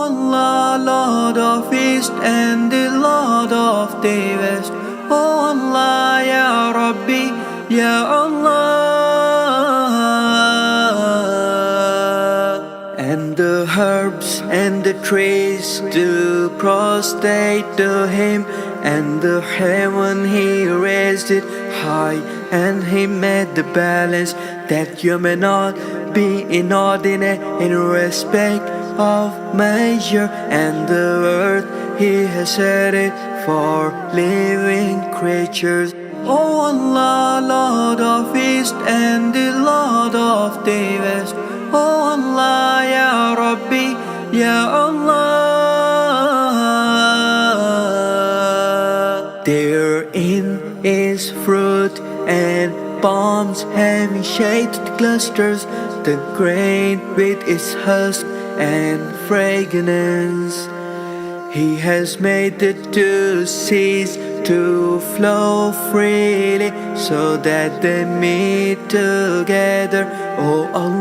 Allah, Lord of East and the Lord of the West. Oh Allah, Ya Rabbi, Ya Allah. And the herbs and the trees do prostrate to him, and the heaven he raised it high, and he made the balance that you may not be inordinate in respect of measure, and the earth he has set it for living creatures. Oh Allah, Lord of East and the Lord of the West. Oh Allah, Ya Rabbi, Ya Allah. Therein is fruit and palms having shaded clusters, the grain with its husk and fragrance. He has made the two seas to flow freely, so that they meet together. Oh Allah.